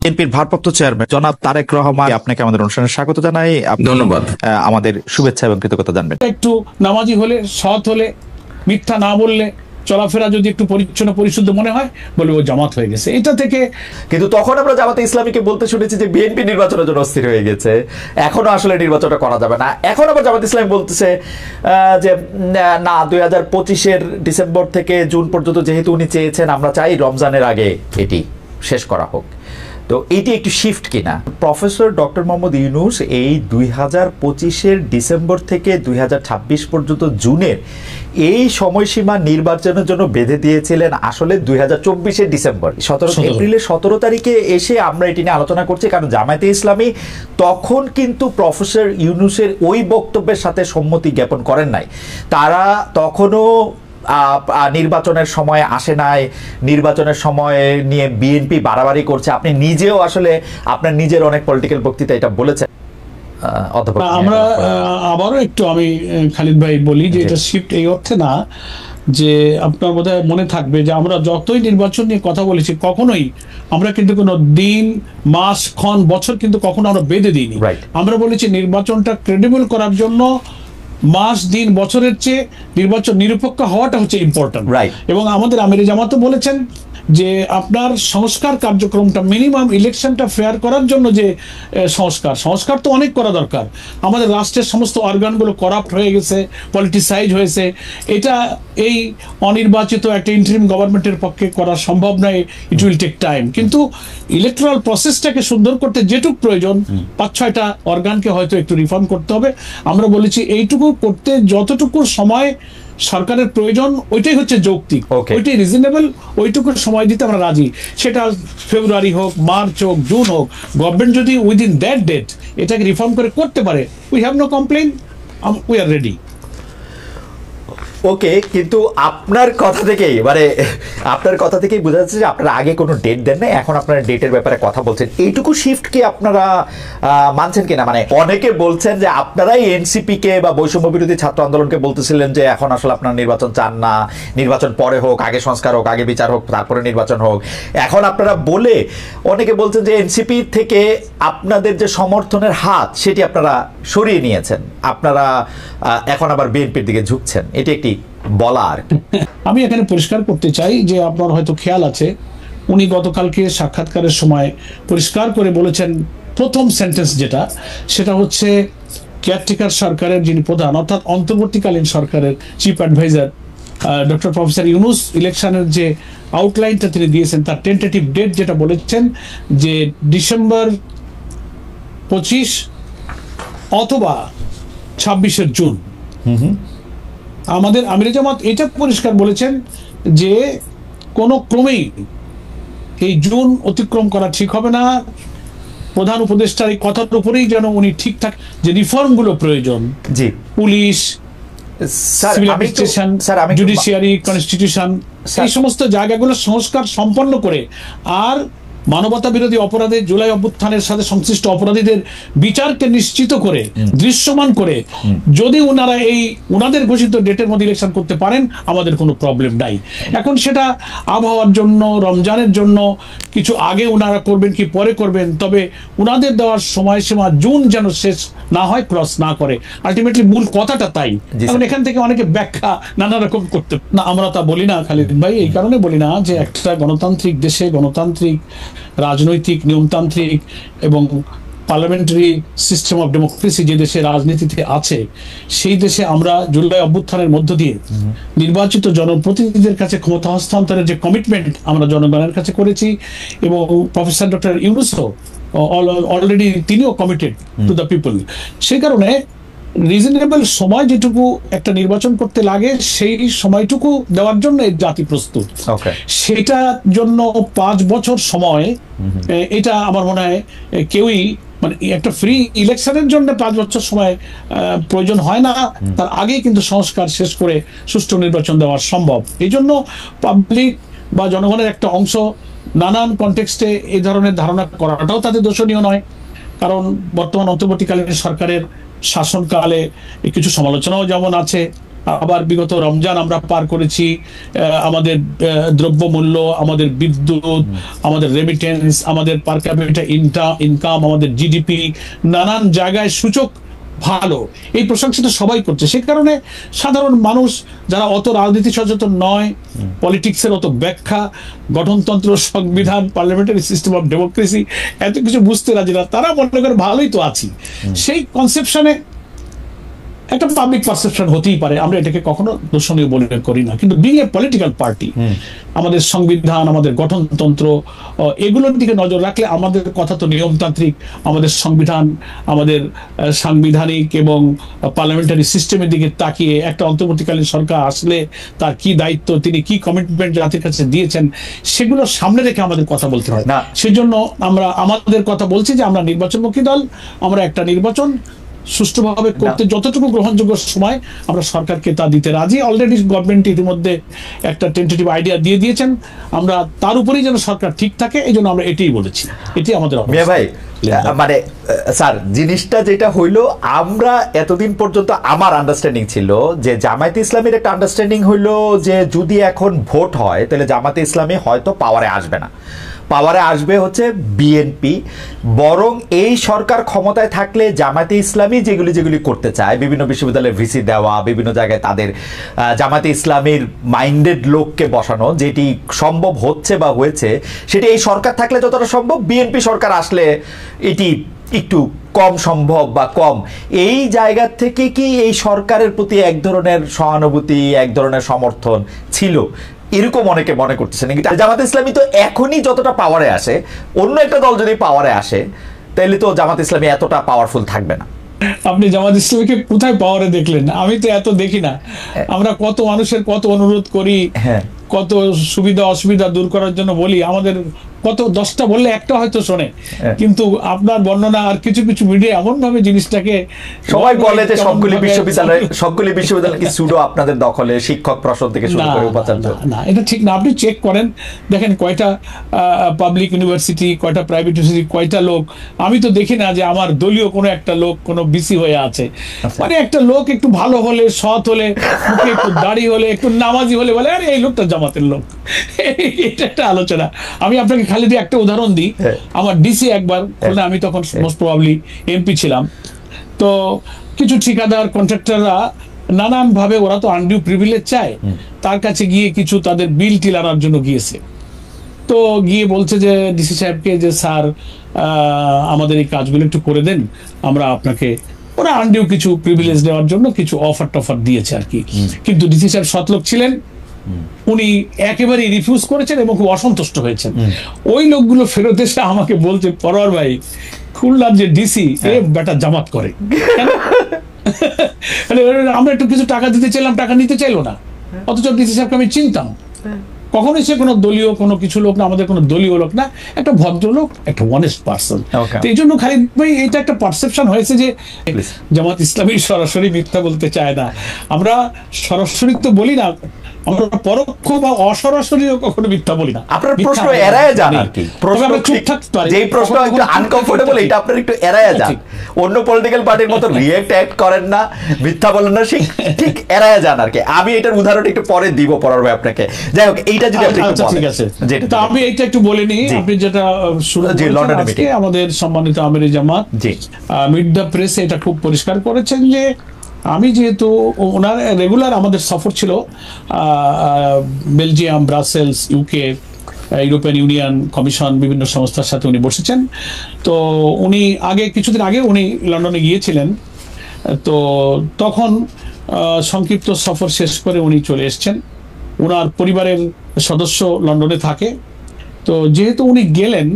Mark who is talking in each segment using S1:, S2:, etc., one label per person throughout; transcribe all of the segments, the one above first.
S1: বিএনপির ভারপ্রাপ্ত চেয়ারম্যান জনাব তারেক রহমান, আপনাকে আমাদের অনুষ্ঠানে স্বাগত জানাই।
S2: ধন্যবাদ।
S1: আমাদের শুভেচ্ছা এবং কৃতজ্ঞতা জানবেন।
S3: একটু নামাজি হলে, সৎ হলে, মিথ্যা না বললে, চলাফেরা যদি একটু পরিচ্ছন্ন পরিশুদ্ধ মনে হয়, বলে ও জামাত হয়ে গেছে। এটা থেকে
S4: কিন্তু তখন আমরা জামাতে ইসলামীকে বলতে শুনেছি যে বিএনপি নির্বাচনের জন্য অস্থির হয়ে গেছে, এখনো আসলে নির্বাচনটা করা যাবে না। এখন আবার জামাত ইসলামী বলতেছে যে না, 2025-এর ডিসেম্বর থেকে জুন পর্যন্ত যেহেতু উনি চেয়েছেন, আমরা চাই রমজানের আগে এটি শেষ করা হোক। তো এইটি একটু শিফট কিনা? প্রফেসর ডক্টর মোহাম্মদ ইউনূস এই 2025-এর ডিসেম্বর থেকে 2026 পর্যন্ত জুনের এই সময়সীমা নির্বাচনের জন্য বেঁধে দিয়েছিলেন আসলে 2024-এর ডিসেম্বর। 17 এপ্রিলের 17 তারিখে এসে আমরা এটি নিয়ে আলোচনা করছি, কারণ জামায়াতে ইসলামী তখন কিন্তু প্রফেসর ইউনূসের ওই বক্তব্যের সাথে সম্মতি জ্ঞাপন করেন নাই। তারা তখনও নির্বাচনের সময় আসে নাই, নির্বাচনের সময় নিয়ে বিএনপি বাড়াবাড়ি করছে। আপনি নিজেও আসলে আপনার নিজের অনেক পলিটিক্যাল বক্তৃতা এটা বলেছেন।
S3: আমরা আবারও একটু আমি খালিদ ভাই বলি যে এটা শিফট এই অর্থে না, যে আপনার বোধহয় মনে থাকবে যে আমরা যতই নির্বাচন নিয়ে কথা বলেছি, কখনোই আমরা কিন্তু কোনো দিন, মাস, ক্ষণ, বছর কিন্তু কখনো আমরা বেঁধে দিইনি। আমরা বলেছি নির্বাচনটা ক্রেডিবল করার জন্য মাস, দিন, বছরের চেয়ে নির্বাচন নিরপেক্ষ হওয়াটা হচ্ছে ইম্পর্টেন্ট। এবং আমাদের আমিরে জামাতও বলেছেন যে আপনার সংস্কার কার্যক্রমটা মিনিমাম ইলেকশনটা ফেয়ার করার জন্য যে সংস্কার তো অনেক করা দরকার। আমাদের রাষ্ট্রের সমস্ত অর্গানগুলো করাপ্ট হয়ে গেছে, পলিটিসাইজ হয়েছে। এটা এই অনির্বাচিত একটা ইন্টারিম গভর্নমেন্টের পক্ষে করা সম্ভব নয়, ইট উইল টেক টাইম। কিন্তু ইলেকট্রাল প্রসেসটাকে সুন্দর করতে যেটুকু প্রয়োজন, 5-6টা অর্গানকে হয়তো একটু রিফর্ম করতে হবে। আমরা বলেছি এইটুকু করতে যতটুকু সময় সরকারের প্রয়োজন, ওইটাই হচ্ছে যৌক্তিক, ওইটাই রিজনেবল, ওইটুকু সময় দিতে আমরা রাজি। সেটা ফেব্রুয়ারি হোক, মার্চ হোক, জুন হোক, গভর্নমেন্ট যদি উইদিন দ্যাট ডেট এটাকে রিফর্ম করে করতে পারে, we have no complain, we are ready.
S4: Okay, কিন্তু আপনার কথা থেকেই বোঝা যাচ্ছে যে আপনারা আগে কোনো ডেট দেন না, এখন আপনারা ডেটের ব্যাপারে কথা বলছেন। এইটুকু শিফট কি আপনারা মানছেন কিনা? মানে অনেকে বলছেন যে আপনারাই এনসিপি কে বা বৈষম্য বিরোধী ছাত্র আন্দোলনকে বলতেছিলেন যে এখন আসলে আপনারা নির্বাচন চান না, নির্বাচন পরে হোক, আগে সংস্কার হোক, আগে বিচার হোক, তারপরে নির্বাচন হোক। এখন আপনারা বলে অনেকে বলছেন যে এনসিপি থেকে আপনাদের যে সমর্থনের হাত সেটি আপনারা সরিয়ে নিয়েছেন, আপনারা এখন আবার বিএনপির দিকে ঝুঁকছেন। এটি একটি বলার।
S3: আমি এখানে পরিষ্কার করতে চাই যে আপনার হয়তো খেয়াল আছে, উনি গতকালকে সাক্ষাৎকারের সময় পরিষ্কার করে বলেছেন, প্রথম সেন্টেন্স যেটা, সেটা হচ্ছে কেয়ারটেকার সরকারের যিনি প্রধান, অর্থাৎ অন্তর্বর্তীকালীন সরকারের chief adviser doctor professor Yunus ইলেকশনের যে আউটলাইনটা তিনি দিয়েছেন, তার টেন্টেটিভ ডেট যেটা বলেছেন যে ডিসেম্বর 25 অথবা 26 জুন। আমাদের আমিরে জামাত এটা পরিষ্কার বলেছেন যে কোনো ক্রমেই এই জুন অতিক্রম করা ঠিক হবে না। প্রধান উপদেষ্টার এই কথার উপরেই যেন উনি ঠিকঠাক যে রিফর্মগুলো প্রয়োজন, জি, police, civil administration, judiciary, constitution, এই সমস্ত জায়গাগুলো সংস্কার সম্পন্ন করে, আর মানবতা বিরোধী অপরাধে জুলাই অভ্যুত্থানের সাথে সংশ্লিষ্ট অপরাধীদের বিচারকে নিশ্চিত করে, দৃশ্যমান করে যদি ওনারা এই ওনাদের ঘোষিত ডেটের মধ্যে ইলেকশন করতে পারেন, আমাদের কোনো প্রবলেম নাই। এখন সেটা আবহাওয়ার জন্য, রমজানের জন্য কিছু আগে ওনারা করবেন কি পরে করবেন, তবে ওনাদের দেওয়ার সময়সীমা জুন যেন শেষ না হয়, ক্রস না করে। আলটিমেটলি মূল কথাটা তাই। এখন এখান থেকে অনেকে ব্যাখ্যা নানা রকম করতে না, আমরা তা বলি না খালিদ ভাই, এই কারণে বলি না যে একটা গণতান্ত্রিক দেশে, গণতান্ত্রিক রাজনৈতিক নিয়মতান্ত্রিক এবং পার্লামেন্টারি সিস্টেম অফ ডেমোক্রেসি যে দেশে রাজনীতিতে আছে, সেই দেশে আমরা জুলাই অভ্যুত্থানের মধ্য দিয়ে নির্বাচিত জনপ্রতিনিধিদের কাছে ক্ষমতা হস্তান্তরের যে কমিটমেন্ট আমরা জনগণের কাছে করেছি, এবং প্রফেসর ডক্টর ইউনূসও অলরেডি তিনিও কমিটেড টু দ্য পিপল। সেই কারণে রিজনেবল সময় যেটুকু একটা নির্বাচন করতে লাগে, সেই সময়টুকু দেওয়ার জন্য জাতি প্রস্তুত। সেটার জন্য 5 বছর সময়, এটা আমার মনে হয় কেউই, মানে একটা ফ্রি ইলেকশনের জন্য 5 বছর সময় প্রয়োজন হয় না, তার আগেই কিন্তু সংস্কার শেষ করে সুষ্ঠু নির্বাচন দেওয়া সম্ভব। এই জন্য পাবলিক বা জনগণের একটা অংশ নানান কনটেক্সটে এই ধরনের ধারণা করাটাও তাদের দোষণীয় নয়, কারণ বর্তমান অন্তর্বর্তীকালীন সরকারের শাসনকালে কিছু সমালোচনাও যেমন আছে, আবার বিগত রমজান আমরা পার করেছি, আমাদের দ্রব্যমূল্য, আমাদের বিদ্যুৎ, আমাদের রেমিটেন্স, আমাদের পার ক্যাপিটা ইনকাম, আমাদের জিডিপি, নানান জায়গায় সূচক ভালো, এই প্রশংসাটা সবাই করছে। সে কারণে সাধারণ মানুষ যারা অত রাজনীতি সচেতন নয়, পলিটিক্সের অত ব্যাখ্যা, গঠনতন্ত্র, সংবিধান, পার্লামেন্টারি সিস্টেম অফ ডেমোক্রেসি এত কিছু বুঝতে রাজি না, তারা মনে করে ভালোই তো আছি। সেই কনসেপশনে একটা পাবলিক পারসেপশন হতেই পারে, আমরা এটাকে কখনো দূষণীয় বলে করি না, কিন্তু বিং এ পলিটিক্যাল পার্টি আমাদের সংবিধান, আমাদের গঠনতন্ত্র, এগুলোর দিকে নজর রাখলে আমাদের কথা তো নিয়মতান্ত্রিক, আমাদের সংবিধান, আমাদের সাংবিধানিক এবং পার্লামেন্টারি সিস্টেমের দিকে তাকিয়ে একটা অন্তর্বর্তীকালীন সরকার আসলে তার কি দায়িত্ব, তিনি কি কমিটমেন্ট জাতির কাছে দিয়েছেন, সেগুলো সামনে রেখে আমাদের কথা বলতে হয়। সেজন্য আমরা আমাদের কথা বলছি যে আমরা নির্বাচনমুখী দল, আমরা একটা নির্বাচন সুষ্ঠুভাবে করতে যতটুকু গ্রহণযোগ্য সময় আমরা সরকারকে তা দিতে রাজি। অলরেডি গভর্নমেন্ট ইতিমধ্যে একটা টেন্টেটিভ আইডিয়া দিয়ে দিয়েছেন, আমরা তার উপরেই যেন সরকার ঠিক থাকে, এই জন্য আমরা এটাই বলেছি, এটি আমাদের
S4: ভাই। মানে স্যার, জিনিসটা যেটা হইলো, আমরা এতদিন পর্যন্ত আমার আন্ডারস্ট্যান্ডিং ছিল যে জামায়াতে ইসলামীর একটা আন্ডারস্ট্যান্ডিং হইলো যে যদি এখন ভোট হয় তাহলে জামায়াতে ইসলামী হয়তো পাওয়ারে আসবে না, পাওয়ারে আসবে হচ্ছে বিএনপি, বরং এই সরকার ক্ষমতায় থাকলে জামায়াতে ইসলামী যেগুলি করতে চায়, বিভিন্ন বিশ্ববিদ্যালয়ে ভিসি দেওয়া, বিভিন্ন জায়গায় তাদের জামায়াতে ইসলামীর মাইন্ডেড লোককে বসানো, যেটি সম্ভব হচ্ছে বা হয়েছে, সেটি এই সরকার থাকলে যতটা সম্ভব, বিএনপি সরকার আসলে এটি একটু কম সম্ভব বা কম। এই জায়গা থেকে কি এই সরকারের প্রতি এক ধরনের সহানুভূতি, এক ধরনের সমর্থন ছিল, এরকম অনেকে মনে করতেছেন? জামাত ইসলামী তো এখনই যতটা পাওয়ারে আসে, অন্য একটা দল যদি পাওয়ারে আসে তাহলে তো জামাত ইসলামী এতটা পাওয়ারফুল থাকবে না।
S3: আপনি জামাত ইসলামীকে কোথায় পাওয়ারে দেখলেন? আমি তো এত দেখি না। আমরা কত মানুষের কত অনুরোধ করি, কত সুবিধা অসুবিধা দূর করার জন্য বলি, আমাদের কত 10টা বললে একটা হয়তো শোনে, কিন্তু আপনার বর্ণনা আর কিছু কিছু মিডিয়া এমন ভাবে জিনিসটাকে
S4: সবাই বলে যে সবগুলি বিশ্ববিদ্যালয় কি সুডো আপনাদের দখলে, শিক্ষক প্রশাসন থেকে শুরু করে উপাচার্য।
S3: না, এটা ঠিক না। আপনি চেক করেন, দেখেন কয়টা পাবলিক ইউনিভার্সিটি, কয়টা প্রাইভেট ইউনিভার্সিটি, কয়টা লোক। আমি তো দেখি না যে আমার দলীয় কোনো একটা লোক কোনো বিসি হয়ে আছে। মানে একটা লোক একটু ভালো হলে, সৎ হলে, মুখে একটু দাড়ি হলে, একটু নামাজি হলে বলে আরে এই লোকটা জামাতের লোক। এটা একটা আলোচনা। আমি আপনাকে খালি দিয়ে একটা উদাহরণ দিই। আমার ডিসি একবার, আমি তখন মোস্ট প্রবাবলি এমপি ছিলাম, তো কিছু ঠিকাদার কন্ট্রাক্টররা নানান ভাবে, ওরা তো আনডিউ প্রিভিলেজ চায়, তার কাছে গিয়ে কিছু তাদের বিল টিল আনার জন্য গিয়েছে। তো গিয়ে বলছে যে ডিসি সাহেবকে যে স্যার আমাদের এই কাজগুলো একটু করে দেন, আমরা আপনাকে, ওরা আনডিউ কিছু প্রিভিলেজ দেওয়ার জন্য কিছু অফার টফার দিয়েছে আর কি। কিন্তু ডিসি সাহেব সৎলোক ছিলেন, উনি একেবারে রিফিউজ করেছেন এবং খুব অসন্তুষ্ট হয়েছেন। ওই লোকগুলো ফেরত এসে আমাকে বলছে, পরোয়ার ভাই, খুলনার যে ডিসি এ বেটা জামাত করে। আমরা একটু কিছু টাকা দিতে চাইলাম, টাকা নিতে চাইলো না, অথচ ডিসি সাহেবকে আমি চিনতাম। কখনোই সে কোনো দলীয় কোনো কিছু লোক না, আমাদের কোনো দলীয় লোক না, একটা ভদ্রলোক, একটা অনেস্ট পার্সন। এই জন্য খালিদ ভাই, এটা একটা পারসেপশন হয়েছে যে জামাত ইসলামী সরাসরি মিথ্যা বলতে চায় না। আমরা সরাসরি তো বলি না, আমরা পরোক্ষ বা অসরাসরিও কখনো মিথ্যা বলি না।
S4: আপনার প্রশ্ন এড়ায় যান আর কি, যেই প্রশ্ন একটু আনকমফোর্টেবল, এটা আপনার একটু এড়ায় যান। অন্য পলিটিক্যাল পার্টির মতো রিঅ্যাক্ট অ্যাক্ট করেন না, মিথ্যা বলেন না, ঠিক এড়ায় যান আর কি। আমি এটার উদাহরণ একটু পরে দিব পরার ভাই আপনাকে। যাই হোক, এইটা যদি আপনি একটু বলেন। ঠিক আছে, তো আমি এইটা একটু বলে নিই। আপনি যেটা শুরু করেছেন আজকে, আমাদের সম্মানিত আমিরে জামাত মিট দ্য প্রেসে এটা খুব পরিষ্কার করেছেন যে আমি যেহেতু ওনার রেগুলার আমাদের সফর ছিল Belgium, Brussels, UK, European union, commission, বিভিন্ন সংস্থার সাথে উনি বসেছেন। তো উনি কিছুদিন আগে উনি লন্ডনে গিয়েছিলেন, তো তখন সংক্ষিপ্ত সফর শেষ করে উনি চলে এসছেন। ওনার পরিবারের সদস্য লন্ডনে থাকে, তো যেহেতু উনি গেলেন,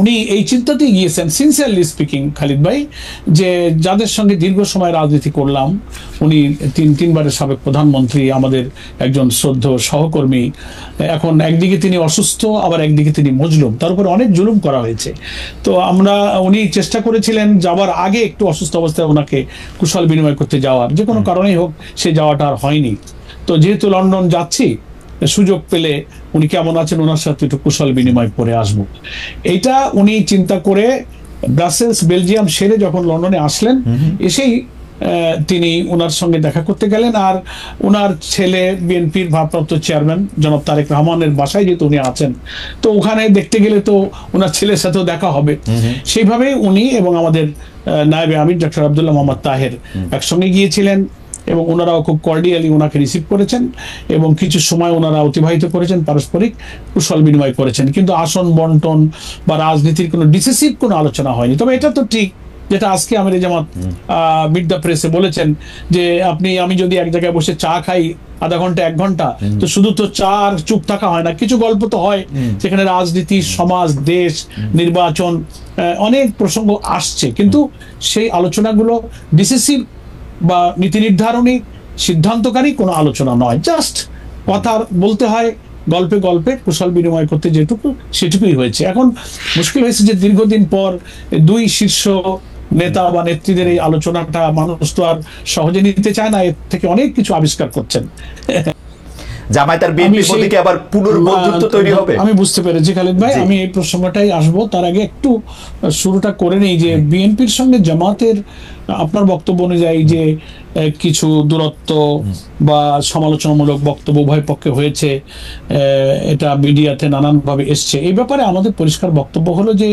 S4: উনি এই চিন্তাতেই গিয়েছেন, সিনসিয়ারলি স্পিকিং খালিদ ভাই, যে যাদের সঙ্গে দীর্ঘ সময় রাজনীতি করলাম, উনি তিনবারের সাবেক প্রধানমন্ত্রী, আমাদের একজন শ্রদ্ধেয় সহকর্মী, এখন একদিকে তিনি অসুস্থ, আবার একদিকে তিনি মজলুম, তার উপরে অনেক জুলুম করা হয়েছে। তো উনি চেষ্টা করেছিলেন যাবার আগে একটু অসুস্থ অবস্থায় ওনাকে কুশল বিনিময় করতে যাওয়ার, যে কোনো কারণেই হোক সে যাওয়াটা আর হয়নি। তো যেহেতু লন্ডন যাচ্ছি, সুযোগ পেলে উনি কেমন আছেন ওনার সাথে একটু কুশল বিনিময় করে আসবো, এইটা উনি চিন্তা করে ব্রাসেলস, বেলজিয়াম সেরে যখন লন্ডনে আসলেন, এসেই
S3: তিনি ওনার সঙ্গে দেখা করতে গেলেন। আর ওনার ছেলে বিএনপির ভারপ্রাপ্ত চেয়ারম্যান জনাব তারেক রহমানের বাসায় যেহেতু উনি আছেন, তো ওখানে দেখতে গেলে তো ওনার ছেলের সাথেও দেখা হবে। সেইভাবে উনি এবং আমাদের নায়েবে আমির ডক্টর আব্দুল্লাহ মোহাম্মদ তাহের একসঙ্গে গিয়েছিলেন এবং ওনারাও খুব কর্ডিয়ালি ওনাকে রিসিভ করেছেন এবং কিছু সময় ওনারা অতিবাহিত করেছেন, পারস্পরিক কুশল বিনিময় করেছেন। কিন্তু আসন বন্টন বা রাজনীতির কোনো ডিসিসিভ কোনো আলোচনা হয়নি। তবে এটা তো ঠিক যেটা আজকে আমির জামাত মিড দ্য প্রেসে বলেছেন যে আমি যদি এক জায়গায় বসে চা খাই আধা ঘন্টা 1 ঘন্টা, তো শুধু তো চা আর চুপ থাকা হয় না, কিছু গল্প তো হয় যেখানে রাজনীতি, সমাজ, দেশ, নির্বাচন, অনেক প্রসঙ্গ আসছে। কিন্তু সেই আলোচনাগুলো ডিসিসিভ বা নীতি নির্ধারণী সিদ্ধান্তকারী কোনো আলোচনা নয়, জাস্ট কথা বলতে হয়, গল্পে গল্পে কুশল বিনিময় করতে যেটুকু সেটুকুই হয়েছে। এখন মুশকিল হয়েছে যে দীর্ঘদিন পর দুই শীর্ষ নেতা বা নেত্রীদের এই আলোচনাটা মানুষ তো আর সহজে নিতে চায় না, এর থেকে অনেক কিছু আবিষ্কার করছেন।
S4: জামায়াত আর বিএনপির মধ্যে কি আবার পুনর্বন্ধুত্ব তৈরি হবে?
S3: আমি বুঝতে পেরেছি খালিদ ভাই, আমি এই প্রসঙ্গটাই আসবো। তার আগে একটু শুরুটা করে নেই যে বিএনপির সঙ্গে জামাতের আপনার বক্তব্য অনুযায়ী যে কিছু দূরত্ব বা সমালোচনামূলক বক্তব্য উভয় পক্ষে হয়েছে, এটা মিডিয়াতে নানানভাবে এসছে। এই ব্যাপারে আমাদের পরিষ্কার বক্তব্য হলো যে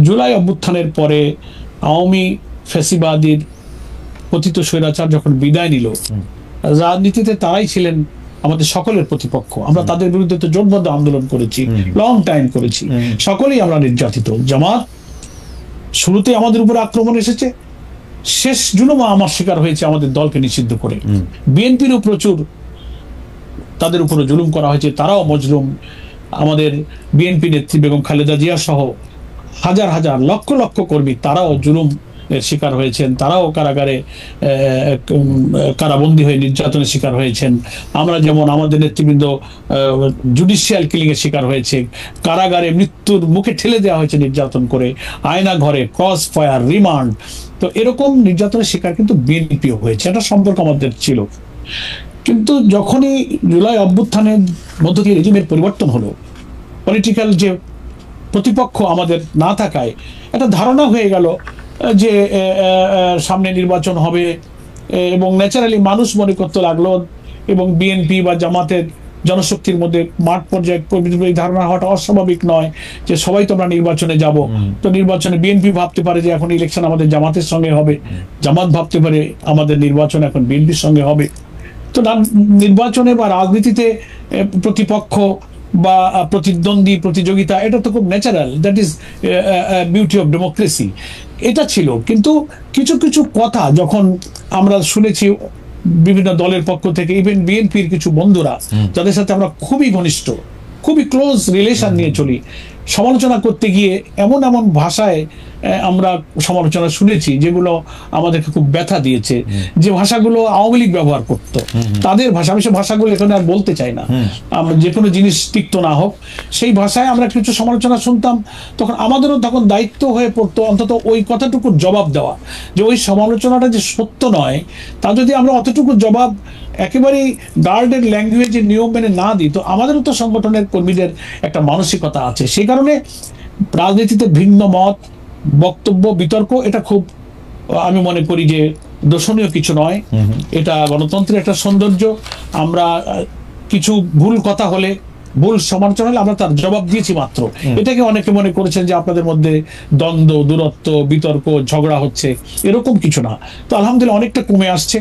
S3: জুলাই অভ্যুত্থানের পরে আওয়ামী ফ্যাসিবাদীর পতিত স্বৈরাচার যখন বিদায় নিল, রাজনীতিতে তারাই ছিলেন আমাদের সকলের প্রতিপক্ষ। আমরা তাদের বিরুদ্ধে তো জোটবদ্ধ আন্দোলন করেছি, লং টাইম করেছি, সকলেই আমরা নির্যাতিত। জামাত শুরুতে আমাদের উপর আক্রমণ এসেছে, শেষ জুলুম আমার শিকার হয়েছে আমাদের দলকে নিষিদ্ধ করে। বিএনপিরও প্রচুর তাদের উপরে জুলুম করা হয়েছে, তারাও মজলুম। আমাদের বিএনপি নেত্রী বেগম খালেদা জিয়া সহ হাজার হাজার লক্ষ লক্ষ কর্মী তারাও জুলুম এর শিকার হয়েছেন, তারাও কারাগারে কারাবন্দী হয়ে নির্যাতনের শিকার হয়েছেন। আমরা যেমন আমাদের নেতৃবৃন্দ জুডিশিয়াল কিলিং এর শিকার হয়েছে, কারাগারে মৃত্যুর মুখে ঠেলে দেওয়া হয়েছে নির্যাতন করে, আয়না ঘরে, ক্রস ফায়ার, রিমান্ড। তো এরকম নির্যাতনের শিকার কিন্তু বিএনপিও হয়েছে, এটা সম্পর্ক আমাদের ছিল। কিন্তু যখনই জুলাই অভ্যুত্থানের মধ্য দিয়ে রেজিমের পরিবর্তন হলো, পলিটিক্যাল যে প্রতিপক্ষ আমাদের না থাকায় একটা ধারণা হয়ে গেল যে সামনে নির্বাচন হবে এবং ন্যাচারালি মানুষ মনে করতে লাগলো এবং বিএনপি বা জামাতের জনশক্তির মধ্যে মাঠ পর্যায়ে এই ধারণা হওয়াটা অস্বাভাবিক নয় যে সবাই তোমরা নির্বাচনে যাব। তো নির্বাচনে বিএনপি ভাবতে পারে যে এখন ইলেকশন আমাদের জামাতের সঙ্গে হবে, জামাত ভাবতে পারে আমাদের নির্বাচন এখন বিএনপির সঙ্গে হবে। তো নির্বাচনে বা রাজনীতিতে প্রতিপক্ষ বা প্রতিদ্বন্দ্বী, প্রতিযোগিতা, এটা তো খুব natural, that is beauty of democracy. এটা ছিল। কিন্তু কিছু কিছু কথা যখন আমরা শুনেছি বিভিন্ন দলের পক্ষ থেকে, ইভেন বিএনপির কিছু বন্ধুরা যাদের সাথে আমরা খুবই ঘনিষ্ঠ, খুবই ক্লোজ রিলেশন নিয়ে চলি, সমালোচনা করতে গিয়ে এমন এমন ভাষায় আমরা সমালোচনা শুনেছি যেগুলো আমাদেরকে খুব ব্যথা দিয়েছে, যে ভাষাগুলো আওয়ামী লীগ ব্যবহার করতো, তাদের ভাষা। আমি সে ভাষাগুলো এখানে আর বলতে চাই না, আমরা যে কোনো জিনিস তিক্ত না হোক, সেই ভাষায় আমরা কিছু সমালোচনা শুনতাম। তখন আমাদেরও তখন দায়িত্ব হয়ে পড়তো অন্তত ওই কথাটুকু জবাব দেওয়া, যে ওই সমালোচনাটা যে সত্য নয়, তা যদি আমরা অতটুকু জবাব একেবারেই গার্ডের ল্যাঙ্গুয়েজে নিয়ম মেনে না দিই, তো আমাদেরও তো সংগঠনের কর্মীদের একটা মানসিকতা আছে। সেই কারণে রাজনীতিতে ভিন্ন মত, বক্তব্য, বিতর্ক, এটা খুব আমি মনে করি যে দর্শনীয় কিছু নয়। এটা গণতন্ত্রের একটা সৌন্দর্য। আমরা কিছু ভুল কথা হলে, ভুল সমালোচনা হলে আমরা তার জবাব দিয়েছি মাত্র। এটাকে অনেকে মনে করেছেন যে আপনাদের মধ্যে দ্বন্দ্ব, দূরত্ব, বিতর্ক, ঝগড়া হচ্ছে, এরকম কিছু না। তো আলহামদুলিল্লাহ অনেকটা কমে আসছে।